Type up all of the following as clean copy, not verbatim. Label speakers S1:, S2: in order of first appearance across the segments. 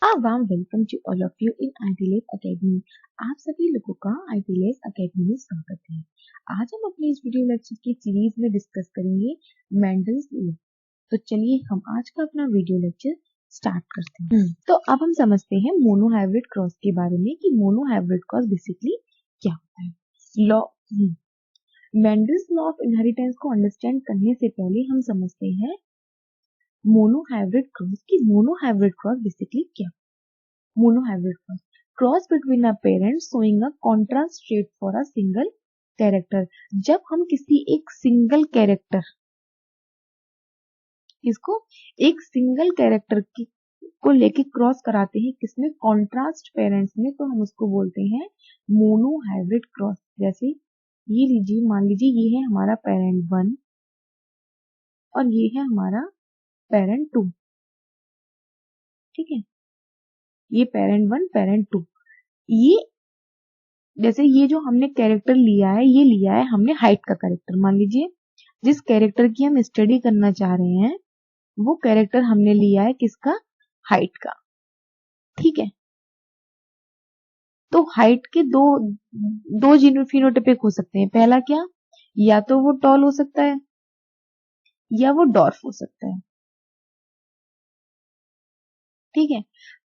S1: Warm welcome to all of you in ITLS academy. आप सभी लोगों का आईटीलेस एकेडमी में स्वागत है। आज हम अपने इस वीडियो लेक्चर की सीरीज में डिस्कस करेंगे मेंडल्स लॉ। तो चलिए हम आज का अपना वीडियो लेक्चर स्टार्ट करते हैं। तो अब हम समझते हैं मोनोहाइब्रिड क्रॉस के बारे में कि मोनोहाइब्रिड क्रॉस बेसिकली क्या होता है। Law Mendel's law of inheritance को अंडरस्टैंड करने से पहले हम समझते हैं मोनोहाइब्रिड क्रॉस की मोनोहाइब्रिड क्रॉस बेसिकली क्या। Monohybrid cross between a parent showing a contrast trait for a single character. जब हम किसी एक सिंगल कैरेक्टर इसको एक सिंगल कैरेक्टर की को लेके क्रॉस कराते हैं किसमें, कॉन्ट्रास्ट पेरेंट्स में, तो हम उसको बोलते हैं मोनोहाइब्रिड क्रॉस। जैसे ये लीजिए, मान लीजिए ये है हमारा पेरेंट 1 और ये है हमारा पेरेंट 2। ठीक है, ये पेरेंट 1 पेरेंट 2। ये जैसे ये जो हमने कैरेक्टर लिया है, ये लिया है हमने हाइट का कैरेक्टर। मान लीजिए जिस कैरेक्टर की हम स्टडी करना चाह रहे हैं वो कैरेक्टर हमने लिया है किसका, हाइट का। ठीक है, तो हाइट के दो फिनोटाइपिक हो सकते हैं। पहला क्या, या तो वो टॉल हो सकता है या वो डॉर्फ हो सकता है। ठीक है,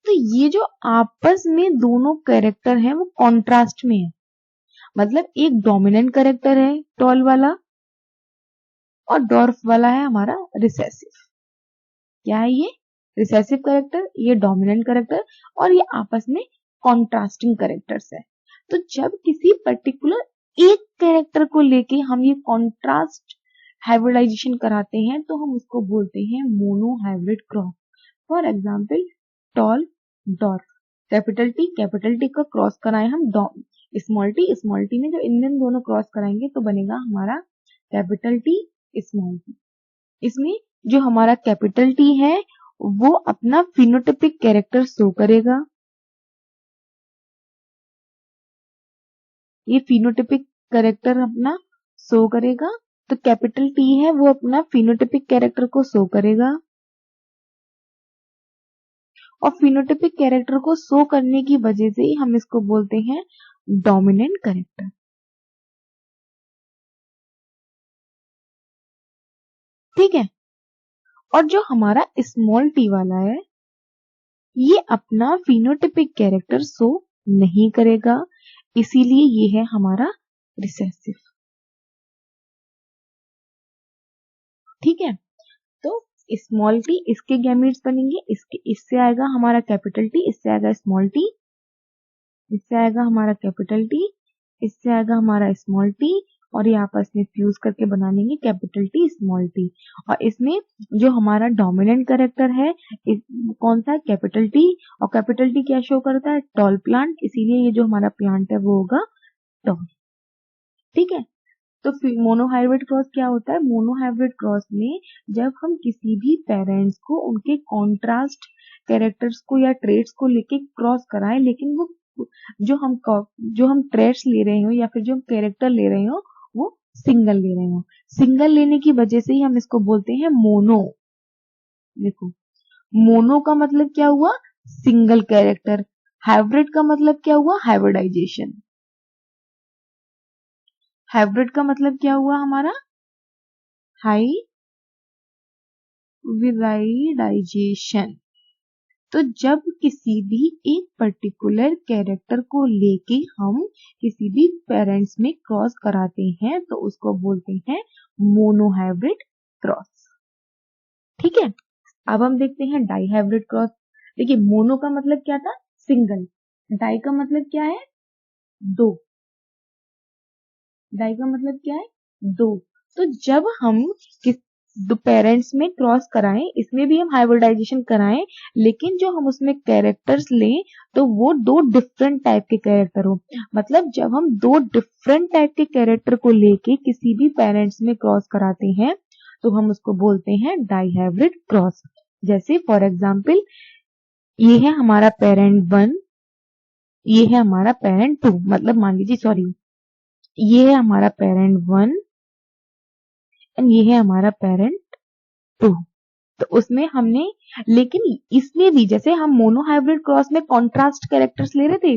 S1: तो ये जो आपस में दोनों कैरेक्टर हैं वो कॉन्ट्रास्ट में है। मतलब एक डोमिनेंट कैरेक्टर है टॉल वाला और डॉर्फ वाला है हमारा रिसेसिव। क्या है ये, रिसेसिव कैरेक्टर, ये डोमिनेंट कैरेक्टर, और ये आपस में कॉन्ट्रास्टिंग कैरेक्टर्स है। तो जब किसी पर्टिकुलर एक कैरेक्टर को लेके हम ये कॉन्ट्रास्ट हाइब्रिडाइजेशन कराते हैं तो हम उसको बोलते हैं monohybrid cross. For example tall dwarf, capital T का क्रॉस कराएं हम स्मॉल टी में, जो इन दोनों क्रॉस कराएंगे तो बनेगा हमारा कैपिटल टी स्मॉल टी। इसमें जो हमारा कैपिटल टी है वो अपना फिनोटाइपिक कैरेक्टर शो करेगा। ये फिनोटाइपिक कैरेक्टर अपना शो करेगा, तो कैपिटल टी है वो अपना फिनोटाइपिक कैरेक्टर को शो करेगा। और फिनोटाइपिक कैरेक्टर को शो करने की वजह से ही हम इसको बोलते हैं डोमिनेंट कैरेक्टर। ठीक है, और जो हमारा स्मॉल टी वाला है ये अपना फिनोटाइपिक कैरेक्टर शो नहीं करेगा, इसीलिए ये है हमारा रिसेसिव। ठीक है, तो स्मॉल टी इसके गैमेट्स बनेंगे, इससे आएगा हमारा कैपिटल टी, इससे आएगा स्मॉल टी, इससे आएगा हमारा कैपिटल टी, इससे आएगा हमारा स्मॉल टी, और ये आपस में फ्यूज करके बना लेंगे कैपिटल टी स्मॉल टी। और इसमें जो हमारा डोमिनेंट कैरेक्टर है कौन सा है, कैपिटल टी, और कैपिटल टी क्या शो करता है, टॉल प्लांट, इसीलिए ये जो हमारा प्लांट है वो होगा टॉल। ठीक है, तो मोनोहाइब्रिड क्रॉस क्या होता है, मोनोहाइब्रिड क्रॉस में जब हम किसी भी पेरेंट्स को उनके कॉन्ट्रास्ट कैरेक्टर्स को या ट्रेट्स को लेके क्रॉस कराएं, लेकिन वो जो हम ट्रेट्स ले रहे हो या फिर जो हम कैरेक्टर ले रहे हो वो सिंगल ले रहे हो। सिंगल लेने की वजह से ही हम इसको बोलते हैं मोनो। देखो, मोनो का मतलब क्या हुआ, सिंगल कैरेक्टर। हाइब्रिड का मतलब क्या हुआ, हाइब्रिडाइजेशन। हाइब्रिड का मतलब क्या हुआ हमारा, हाइब्रिडाइजेशन। तो जब किसी भी एक पर्टिकुलर कैरेक्टर को लेके हम किसी भी पेरेंट्स में क्रॉस कराते हैं तो उसको बोलते हैं मोनोहाइब्रिड क्रॉस। ठीक है, अब हम देखते हैं डाई हाइब्रिड क्रॉस। देखिए, मोनो का मतलब क्या था, सिंगल। डाई का मतलब क्या है, दो। डाई का मतलब क्या है, दो। तो जब हम किस पेरेंट्स में क्रॉस कराएं, इसमें भी हम हाइब्रिडाइजेशन कराएं, लेकिन जो हम उसमें कैरेक्टर्स लें तो वो दो डिफरेंट टाइप के कैरेक्टर हो। मतलब जब हम दो डिफरेंट टाइप के कैरेक्टर को लेके किसी भी पेरेंट्स में क्रॉस कराते हैं तो हम उसको बोलते हैं डाई हाइब्रिड क्रॉस। जैसे फॉर एग्जाम्पल ये है हमारा पेरेंट 1, ये है हमारा पेरेंट 2, मतलब मान लीजिए सॉरी, ये है हमारा पेरेंट 1 एंड ये है हमारा पेरेंट 2। तो उसमें हमने, लेकिन इसमें भी जैसे हम मोनोहाइब्रिड क्रॉस में कॉन्ट्रास्ट कैरेक्टर्स ले रहे थे,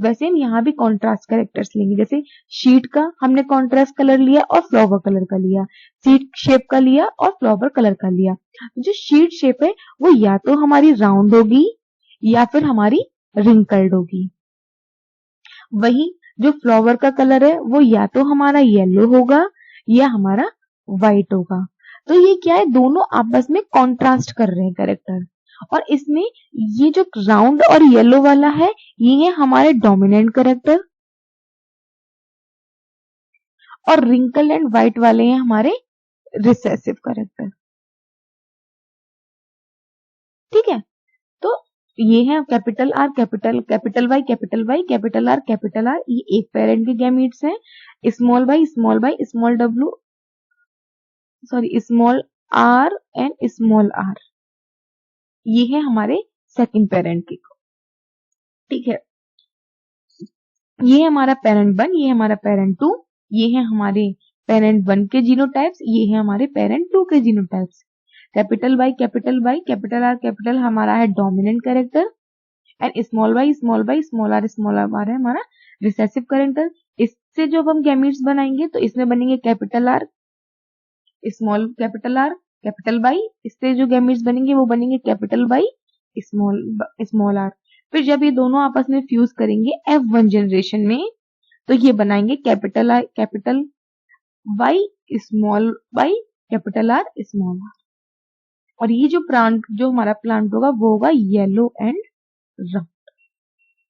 S1: वैसे हम यहाँ भी कॉन्ट्रास्ट कैरेक्टर्स लेंगे। जैसे शीट का हमने कॉन्ट्रास्ट कलर लिया और फ्लावर कलर का लिया, शीट शेप का लिया और फ्लावर कलर का लिया। जो शीट शेप है वो या तो हमारी राउंड होगी या फिर हमारी रिंकल्ड होगी। वही जो फ्लावर का कलर है वो या तो हमारा येलो होगा या हमारा व्हाइट होगा। तो ये क्या है, दोनों आपस में कॉन्ट्रास्ट कर रहे हैं कैरेक्टर। और इसमें ये जो राउंड और येलो वाला है ये है हमारे डोमिनेंट कैरेक्टर, और रिंकल एंड व्हाइट वाले हैं हमारे रिसेसिव कैरेक्टर। ठीक है, तो ये है capital R capital Y capital R ये एक पेरेंट के गैमीट्स हैं। Small Y small W small R and small R ये है हमारे सेकंड पेरेंट के। ठीक है, ये है हमारा पेरेंट 1, ये है हमारा पेरेंट 2, ये है हमारे पेरेंट 1 के जीनोटाइप्स, ये है हमारे पेरेंट 2 के genotypes. Capital Y capital R हमारा है dominant character, and small R है हमारा रिसेसिव कैरेक्टर। इससे जो हम गैमीट्स बनाएंगे तो इसमें बनेंगे कैपिटल आर कैपिटल वाई, इससे जो गैमीट्स बनेंगे वो बनेंगे कैपिटल वाई स्मॉल आर। फिर जब ये दोनों आपस में फ्यूज करेंगे F1 जनरेशन में तो ये बनाएंगे capital Y small R small R. और ये जो हमारा प्लांट होगा वो होगा येलो एंड राउंड।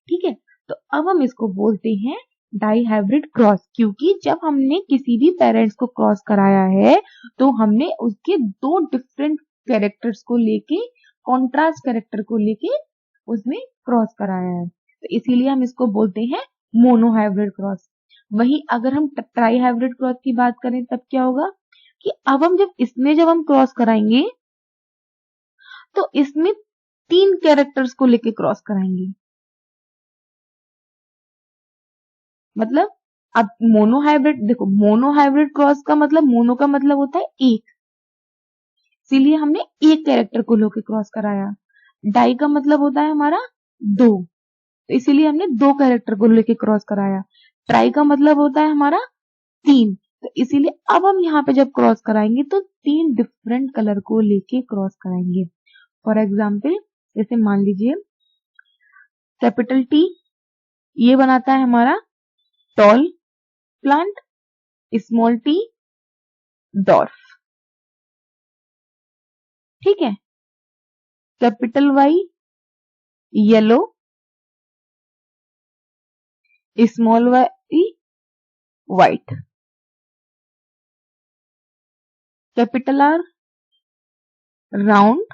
S1: ठीक है, तो अब हम इसको बोलते हैं डाइहाइब्रिड क्रॉस, क्योंकि जब हमने किसी भी पेरेंट्स को क्रॉस कराया है तो हमने उसके दो डिफरेंट कैरेक्टर्स को लेके, कॉन्ट्रास्ट कैरेक्टर को लेके उसमें क्रॉस कराया है, तो इसीलिए हम इसको बोलते हैं मोनोहाइब्रिड क्रॉस। वही अगर हम ट्राईहाइब्रिड क्रॉस की बात करें तब क्या होगा कि अब हम जब हम क्रॉस कराएंगे तो इसमें 3 कैरेक्टर्स को लेके क्रॉस कराएंगे। मतलब अब मोनोहाइब्रिड क्रॉस का मतलब, मोनो का मतलब होता है एक, इसीलिए हमने एक कैरेक्टर को लेके क्रॉस कराया। डाई का मतलब होता है हमारा 2, तो इसीलिए हमने 2 कैरेक्टर को लेके क्रॉस कराया। ट्राई का मतलब होता है हमारा 3, तो इसीलिए अब हम यहाँ पे जब क्रॉस कराएंगे तो 3 डिफरेंट कलर को लेके क्रॉस कराएंगे। फॉर एग्जाम्पल जैसे मान लीजिए कैपिटल T ये बनाता है हमारा tall plant, small t dwarf. ठीक है, capital Y yellow, small y white, capital R round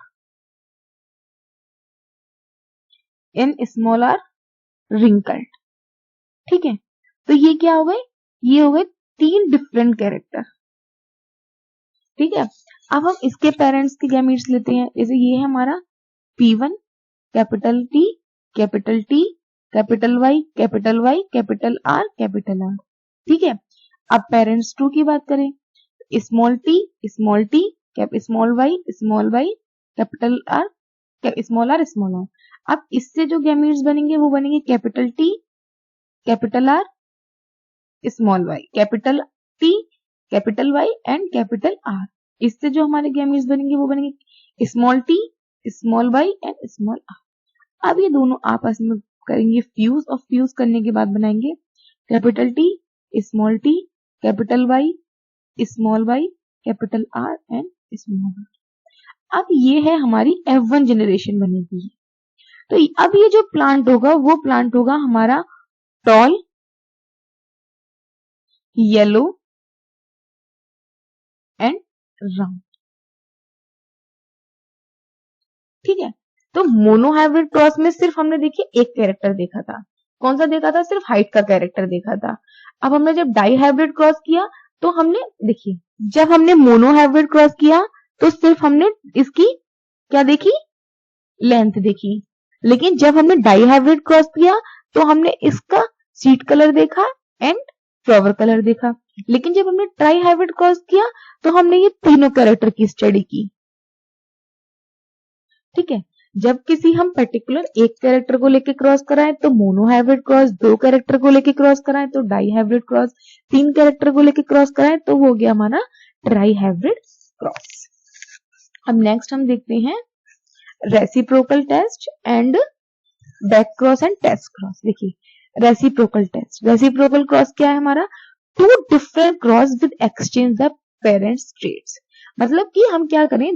S1: and small r wrinkled. ठीक है, तो ये क्या हो गए, ये हो गए 3 डिफरेंट कैरेक्टर। ठीक है, अब हम इसके पेरेंट्स के गैमीट्स लेते हैं। जैसे ये है हमारा P1 capital T capital Y capital R capital R। ठीक है, अब पेरेंट्स 2 की बात करें, small t small y capital R small r। अब इससे जो गैमीट्स बनेंगे वो बनेंगे capital T capital R small y, capital T capital Y and capital R। इससे जो हमारे गैमीट्स बनेंगे वो बनेंगे small t small y and small r। अब ये दोनों आपस में करेंगे फ्यूज, और फ्यूज करने के बाद बनाएंगे capital T capital Y small y capital R and small r। अब ये है हमारी F1 जनरेशन बनेगी। तो अब ये जो प्लांट होगा वो प्लांट होगा हमारा टॉल येलो एंड राउंड। ठीक है, तो मोनोहाइब्रिड क्रॉस में सिर्फ हमने देखिए एक कैरेक्टर देखा था, कौन सा देखा था, सिर्फ हाइट का कैरेक्टर देखा था। अब हमने जब डाइहाइब्रिड क्रॉस किया तो हमने देखिए, जब हमने मोनोहाइब्रिड क्रॉस किया तो सिर्फ हमने इसकी क्या देखी, लेंथ देखी। लेकिन जब हमने डाइहाइब्रिड क्रॉस किया तो हमने इसका सीट कलर देखा एंड फ्लावर कलर देखा। लेकिन जब हमने ट्राई हाइब्रिड क्रॉस किया तो हमने ये तीनों कैरेक्टर की स्टडी की। ठीक है, जब किसी हम पर्टिकुलर एक कैरेक्टर को लेके क्रॉस कराएं तो मोनो हाइब्रिड क्रॉस, दो कैरेक्टर को लेके क्रॉस कराएं तो डाई हाइब्रिड क्रॉस, तीन कैरेक्टर को लेके क्रॉस कराएं तो वो हो गया हमारा ट्राई हाइब्रिड क्रॉस। अब नेक्स्ट हम देखते हैं reciprocal test and back cross and test cross. देखिए रेसिप्रोकल टेस्ट, रेसिप्रोकल क्रॉस क्या है हमारा, two different cross with exchange the parents traits. मतलब कि हम क्या करें,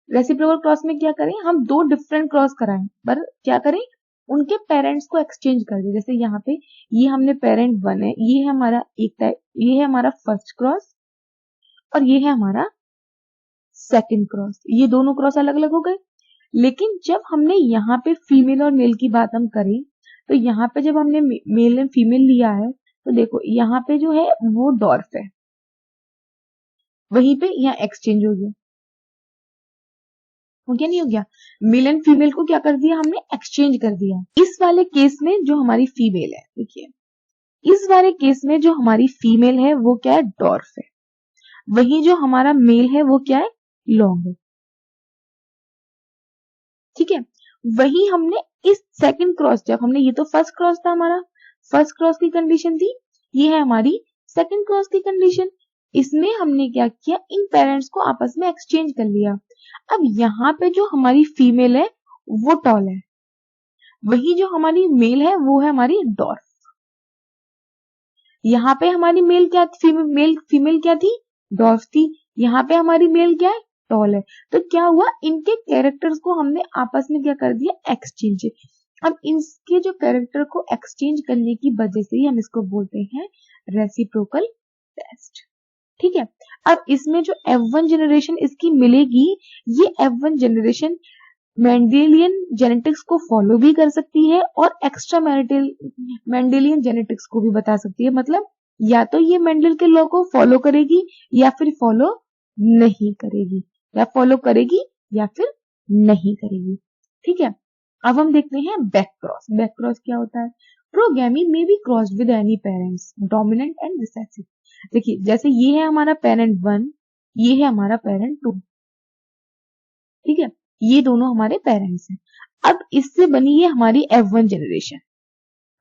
S1: रेसिप्रोकल क्रॉस में क्या करें, हम दो डिफरेंट क्रॉस कराएं, पर क्या करें, उनके पेरेंट्स को एक्सचेंज कर दे। जैसे यहाँ पे ये हमने पेरेंट 1 है, ये है हमारा एक टाइप, ये है हमारा फर्स्ट क्रॉस और ये है हमारा सेकंड क्रॉस, ये दोनों क्रॉस अलग अलग हो गए। लेकिन जब हमने यहाँ पे फीमेल और मेल की बात हम करें तो यहाँ पे जब हमने मेल एंड फीमेल लिया है तो देखो यहाँ पे जो है वो डॉर्फ है, वहीं पे यहाँ एक्सचेंज हो गया, हो गया नहीं हो गया, मेल एंड फीमेल को क्या कर दिया हमने, एक्सचेंज कर दिया। इस वाले केस में जो हमारी फीमेल है, देखिए इस वाले केस में जो हमारी फीमेल है वो क्या है, डॉर्फ है, वहीं जो हमारा मेल है वो क्या है, लॉन्ग है। ठीक है, वही हमने इस सेकंड क्रॉस, जब हमने, ये तो फर्स्ट क्रॉस था हमारा, फर्स्ट क्रॉस की कंडीशन थी, ये है हमारी सेकंड क्रॉस की कंडीशन। इसमें हमने क्या किया, इन पेरेंट्स को आपस में एक्सचेंज कर लिया। अब यहाँ पे जो हमारी फीमेल है वो टॉल है, वही जो हमारी मेल है वो है हमारी डॉर्फ। यहाँ पे हमारी मेल क्या थी, फीमेल क्या थी, डॉर्फ थी। यहाँ पे हमारी मेल क्या है, टॉल है। तो क्या हुआ, इनके कैरेक्टर्स को हमने आपस में क्या कर दिया, एक्सचेंज। अब इनके जो कैरेक्टर को एक्सचेंज करने की वजह से ही हम इसको बोलते हैं रेसिप्रोकल टेस्ट। ठीक है, अब इसमें जो F1 जनरेशन इसकी मिलेगी, ये F1 जनरेशन मेंडेलियन जेनेटिक्स को फॉलो भी कर सकती है और एक्स्ट्रा मेंडेलियन जेनेटिक्स को भी बता सकती है। मतलब या तो ये मेंडल के लॉ को फॉलो करेगी या फिर फॉलो नहीं करेगी, या फॉलो करेगी या फिर नहीं करेगी। ठीक है, अब हम देखते हैं बैक क्रॉस। बैक क्रॉस क्या होता है, प्रोगैमी में B crossed with any parents dominant and recessive. देखिए जैसे ये है हमारा पेरेंट 1, ये है हमारा पेरेंट 2, ठीक है, ये दोनों हमारे पेरेंट्स हैं। अब इससे बनी है हमारी F1 जनरेशन,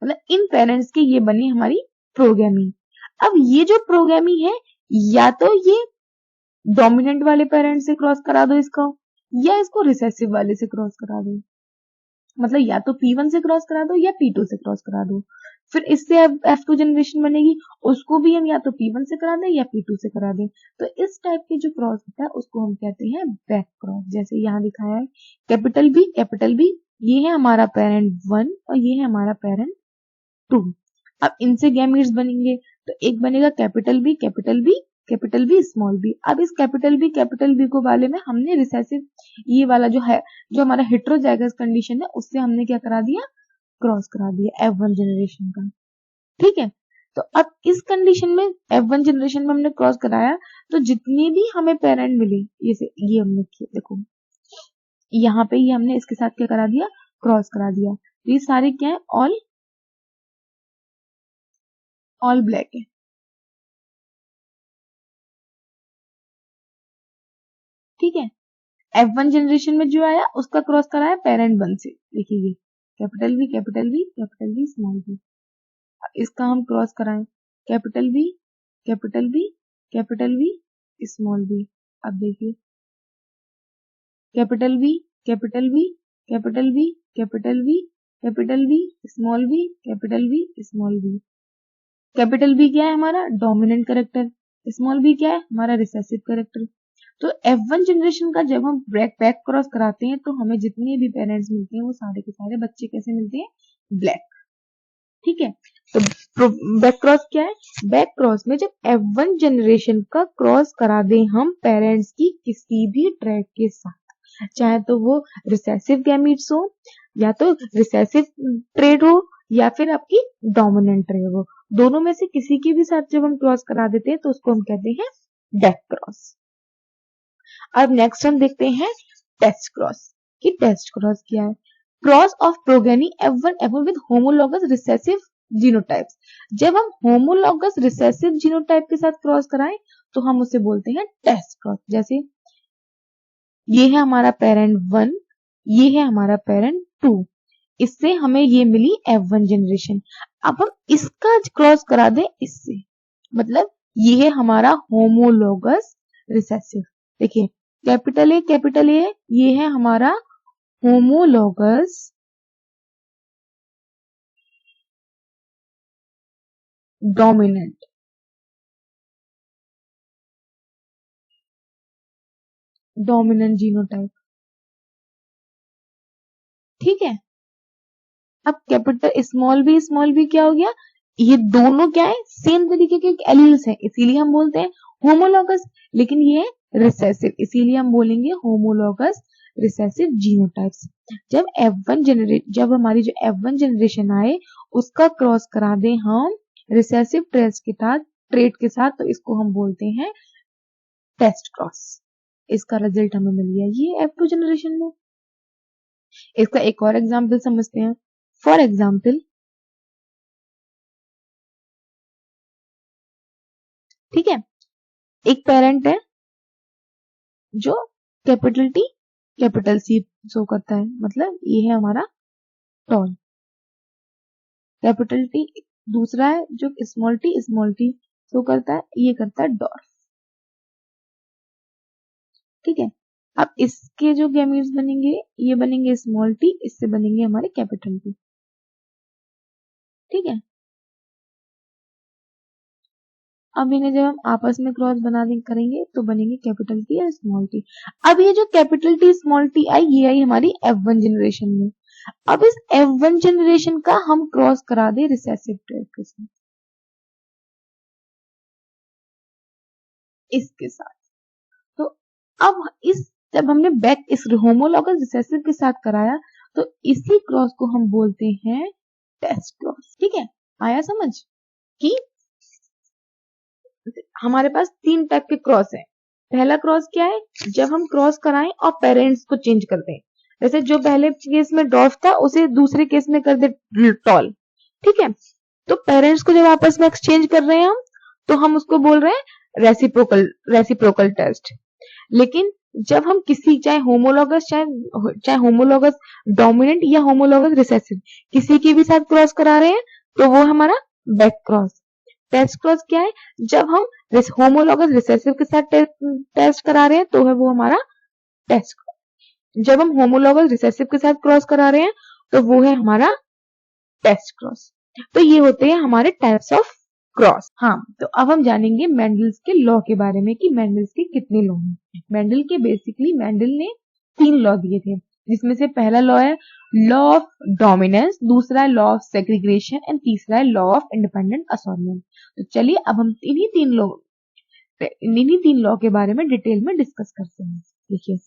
S1: मतलब इन पेरेंट्स की ये बनी हमारी प्रोगैमी। अब ये जो प्रोगैमी है, या तो ये डोमिनेंट वाले पेरेंट से क्रॉस करा दो इसको, या इसको रिसेसिव वाले से क्रॉस करा दो। मतलब या तो P1 से क्रॉस करा दो या P2 से क्रॉस करा दो। फिर इससे F2 जनरेशन बनेगी, उसको भी हम या तो P1 से करा दें या P2 से करा दें। तो इस टाइप के जो क्रॉस होता है उसको हम कहते हैं बैक क्रॉस। जैसे यहाँ दिखाया है कैपिटल बी, ये है हमारा पेरेंट 1 और ये है हमारा पेरेंट 2। अब इनसे गैमीट्स बनेंगे, तो एक बनेगा कैपिटल बी स्मॉल बी। अब इस कैपिटल बी को वाले में हमने रिसेसिव, ये वाला जो है, जो हमारा हेटेरोजाइगस कंडीशन है, उससे हमने क्या करा दिया, क्रॉस करा दिया F1 जनरेशन का। ठीक है, तो अब इस कंडीशन में F1 जनरेशन में हमने क्रॉस कराया, तो जितनी भी हमें पेरेंट मिले, ये हमने किया, देखो यहाँ पे ये हमने इसके साथ क्या करा दिया, क्रॉस करा दिया। तो ये सारे क्या है, ऑल ब्लैक है। ठीक है, F1 जनरेशन में जो आया उसका क्रॉस कराया पेरेंट 1 से। देखिए ये कैपिटल बी स्मॉल बी, इसका हम क्रॉस कराएं कैपिटल बी स्मॉल बी। अब देखिए capital B small B. Capital B क्या है हमारा डोमिनेंट कैरेक्टर, स्मॉल बी क्या है हमारा रिसेसिव कैरेक्टर। तो F1 जनरेशन का जब हम बैक क्रॉस कराते हैं तो हमें जितने भी पेरेंट्स मिलते हैं वो सारे के सारे बच्चे कैसे मिलते हैं, ब्लैक। ठीक है, तो बैक क्रॉस क्या है, बैक क्रॉस में जब F1 जनरेशन का क्रॉस करा दें हम पेरेंट्स की किसी भी ट्रैक के साथ, चाहे तो वो रिसेसिव गैमीट्स हो, या तो रिसेसिव ट्रेड हो, या फिर आपकी डोमिनेंट ट्रेड हो, दोनों में से किसी के भी साथ जब हम क्रॉस करा देते हैं तो उसको हम कहते हैं बैक क्रॉस। अब नेक्स्ट हम देखते हैं टेस्ट क्रॉस। कि टेस्ट क्रॉस क्या है, cross of progeny F1 with homologous recessive genotypes. जब हम होमोलॉगस रिसेसिव जीनोटाइप के साथ क्रॉस कराएं तो हम उसे बोलते हैं टेस्ट क्रॉस। जैसे ये है हमारा पेरेंट 1, ये है हमारा पेरेंट 2। इससे हमें ये मिली F1 जनरेशन। अब हम इसका क्रॉस करा दें इससे, मतलब ये है हमारा होमोलोगस रिसेसिव। देखिए कैपिटल ए ये है हमारा होमोलोगस डोमिनेंट, जीनोटाइप। ठीक है, अब कैपिटल स्मॉल बी क्या हो गया, ये दोनों क्या है, सेम तरीके के एलील्स हैं, इसीलिए हम बोलते हैं होमोलोगस। लेकिन ये रिसेसिव, इसीलिए हम बोलेंगे होमोलोगस रिसेसिव जीनोटाइप्स। जब हमारी जो F1 जनरेशन आए उसका क्रॉस करा दें हम रिसेसिव ट्रेट के साथ, तो इसको हम बोलते हैं टेस्ट क्रॉस। इसका रिजल्ट हमें मिल गया ये F2 जनरेशन में। इसका एक और एग्जाम्पल समझते हैं। फॉर एग्जाम्पल, ठीक है, एक पेरेंट है जो capital T capital C show करता है, मतलब ये है हमारा टॉल। कैपिटल T दूसरा है जो स्मॉल टी शो करता है, ये करता है डॉर्फ। ठीक है, अब इसके जो गैमीट्स बनेंगे, ये बनेंगे स्मॉल टी, इससे बनेंगे हमारे कैपिटल T। ठीक है, अब इन्हें जब हम आपस में क्रॉस करेंगे तो बनेंगे कैपिटल T और स्मॉल टी। अब ये जो capital T small T I, ये आई हमारी F1 जनरेशन में। अब इस F1 जनरेशन का हम क्रॉस करा दे रिसेसिव ट्रेट के साथ, इसके साथ। तो अब जब हमने बैक इस होमोलॉगस रिसेसिव के साथ कराया, तो इसी क्रॉस को हम बोलते हैं टेस्ट क्रॉस। ठीक है, आया समझ कि हमारे पास 3 टाइप के क्रॉस है। पहला क्रॉस क्या है, जब हम क्रॉस कराएं और पेरेंट्स को चेंज कर दें, जैसे जो पहले केस में डॉर्फ था उसे दूसरे केस में कर दे टॉल। ठीक है, तो पेरेंट्स को जब आपस में एक्सचेंज कर रहे हैं हम, तो हम उसको बोल रहे हैं रेसिप्रोकल टेस्ट। लेकिन जब हम किसी चाहे होमोलॉगस डोमिनेंट या होमोलॉगस रिसेसिव किसी के भी साथ क्रॉस करा रहे हैं, तो वो हमारा बैक क्रॉस। टेस्ट क्रॉस क्या है, जब हम होमोलॉगस रिसेसिव के साथ टेस्ट करा रहे हैं तो है वो हमारा टेस्ट क्रॉस। जब हम होमोलॉगस रिसेसिव के साथ क्रॉस करा रहे हैं तो वो है हमारा टेस्ट क्रॉस। तो ये होते हैं हमारे टाइप्स ऑफ क्रॉस। हाँ, तो अब हम जानेंगे मेंडल्स के लॉ के बारे में कि मेंडल्स के कितने लॉ हैं। मेंडल ने 3 लॉ दिए थे, जिसमें से पहला लॉ है लॉ ऑफ डोमिनेंस, दूसरा है लॉ ऑफ सेग्रीगेशन एंड तीसरा है लॉ ऑफ इंडिपेंडेंट असॉर्टमेंट। तो चलिए अब हम इन्हीं तीन लॉ के बारे में डिटेल में डिस्कस करते हैं। देखिए,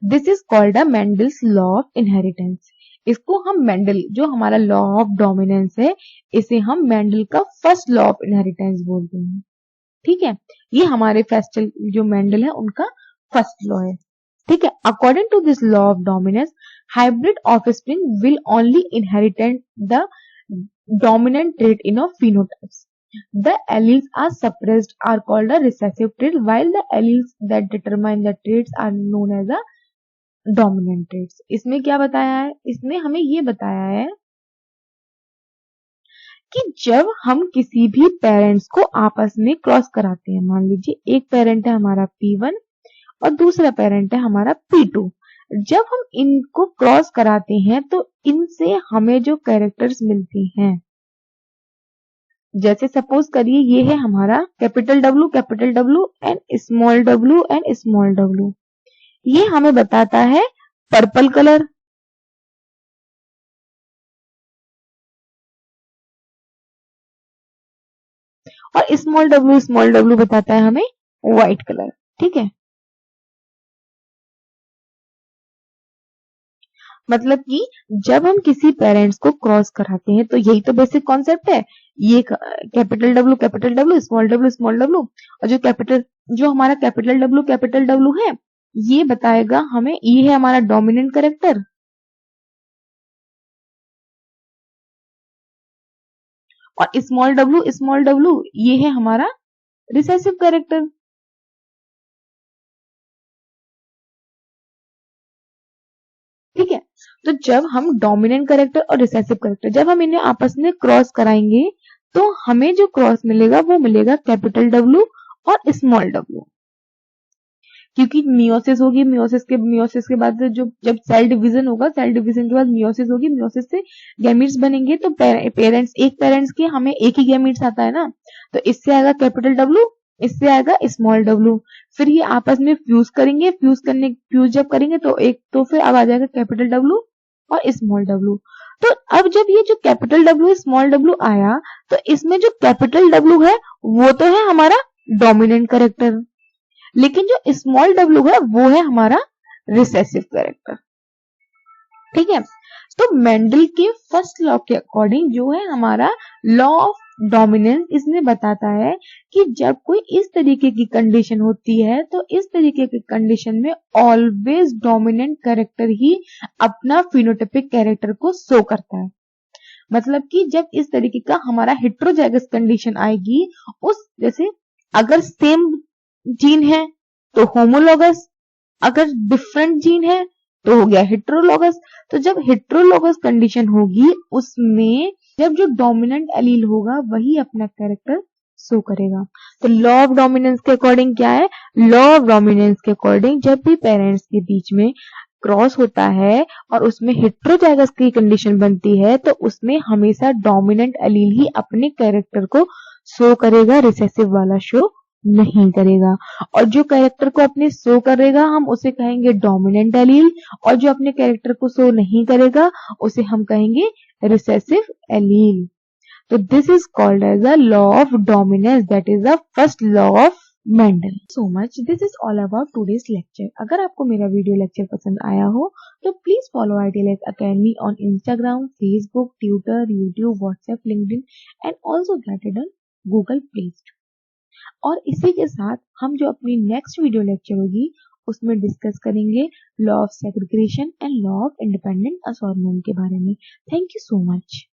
S1: this is called a Mendel's law of inheritance. इसको हम मेंडल, जो हमारा लॉ ऑफ डोमिनेंस है, इसे हम मेंडल का फर्स्ट लॉ ऑफ इनहेरिटेंस बोलते हैं। ठीक है, ये हमारे फेस्टल जो मेंडल है उनका फर्स्ट लॉ है। ठीक है, according to this law of dominance, hybrid offspring will only inherit the dominant trait in a phenotypes. The alleles are suppressed are called a recessive trait, while the alleles that determine the traits are known as a dominant traits. इसमें क्या बताया है, इसमें हमें ये बताया है कि जब हम किसी भी पेरेंट्स को आपस में क्रॉस कराते हैं, मान लीजिए एक पेरेंट है हमारा P1 और दूसरा पेरेंट है हमारा P2, जब हम इनको क्रॉस कराते हैं तो इनसे हमें जो कैरेक्टर्स मिलते हैं, जैसे सपोज करिए ये है हमारा capital W and small w, ये हमें बताता है पर्पल कलर, और स्मॉल w बताता है हमें व्हाइट कलर। ठीक है, मतलब कि जब हम किसी पेरेंट्स को क्रॉस कराते हैं तो यही तो बेसिक कॉन्सेप्ट है, ये कैपिटल W स्मॉल w, और जो हमारा कैपिटल W है, ये बताएगा हमें, ये है हमारा डोमिनेंट कैरेक्टर, और स्मॉल w ये है हमारा रिसेसिव कैरेक्टर। ठीक है। तो जब हम डोमिनेंट कैरेक्टर और रिसेसिव कैरेक्टर जब हम इन्हें आपस में क्रॉस कराएंगे तो हमें जो क्रॉस मिलेगा वो मिलेगा कैपिटल डब्ल्यू और स्मॉल डब्ल्यू, क्योंकि मियोसिस होगी, मियोसिस के बाद जो जब सेल डिवीजन होगा, सेल डिवीजन के बाद मियोसिस होगी, मियोसिस से गैमीट्स बनेंगे। तो पेरेंट्स के हमें एक ही गैमीट्स आता है ना, तो इससे आएगा कैपिटल डब्ल्यू, इससे आएगा स्मॉल डब्ल्यू। फिर ये आपस में फ्यूज जब करेंगे तो फिर अब आ जाएगा कैपिटल डब्ल्यू और स्मॉल डब्ल्यू। तो अब जब ये जो कैपिटल डब्ल्यू स्मॉल डब्ल्यू आया, तो इसमें जो कैपिटल डब्ल्यू है वो तो है हमारा डोमिनेंट कैरेक्टर, लेकिन जो स्मॉल डब्ल्यू है वो है हमारा रिसेसिव कैरेक्टर। ठीक है। तो मेंडल के फर्स्ट लॉ के अकॉर्डिंग जो है हमारा लॉ ऑफ डोमिनेंस, इसमें बताता है कि जब कोई इस तरीके की कंडीशन होती है तो इस तरीके की कंडीशन में ऑलवेज डोमिनेंट कैरेक्टर ही अपना फिनोटाइपिक कैरेक्टर को शो करता है। मतलब कि जब इस तरीके का हमारा हेट्रोजाइगस कंडीशन आएगी, उस जैसे अगर सेम जीन है तो होमोलॉगस, अगर डिफरेंट जीन है तो हो गया हेट्रोलॉगस। तो जब हेट्रोलॉगस कंडीशन होगी उसमें जब जो डोमिनेंट एलील होगा वही अपना कैरेक्टर शो करेगा। तो लॉ ऑफ डोमिनेंस के अकॉर्डिंग क्या है, लॉ ऑफ डोमिनेंस के अकॉर्डिंग जब भी पेरेंट्स के बीच में क्रॉस होता है और उसमें हेट्रोजाइगस की कंडीशन बनती है तो उसमें हमेशा डोमिनेंट एलील ही अपने कैरेक्टर को शो करेगा, रिसेसिव वाला शो नहीं करेगा। और जो कैरेक्टर को अपने शो करेगा हम उसे कहेंगे डोमिनेंट एलील, और जो अपने कैरेक्टर को शो नहीं करेगा उसे हम कहेंगे रिसेसिव एलील। तो this is called as a law of dominance, that is the first law of Mendel. So much, this is all about today's lecture. अगर आपको मेरा वीडियो लेक्चर पसंद आया हो तो please follow ITLS Academy on Instagram, Facebook, Twitter, YouTube, WhatsApp, LinkedIn and also get it on Google Play Store. और इसी के साथ हम जो अपनी नेक्स्ट वीडियो लेक्चर होगी उसमें डिस्कस करेंगे law of segregation and law of independent assortment के बारे में। Thank you so much.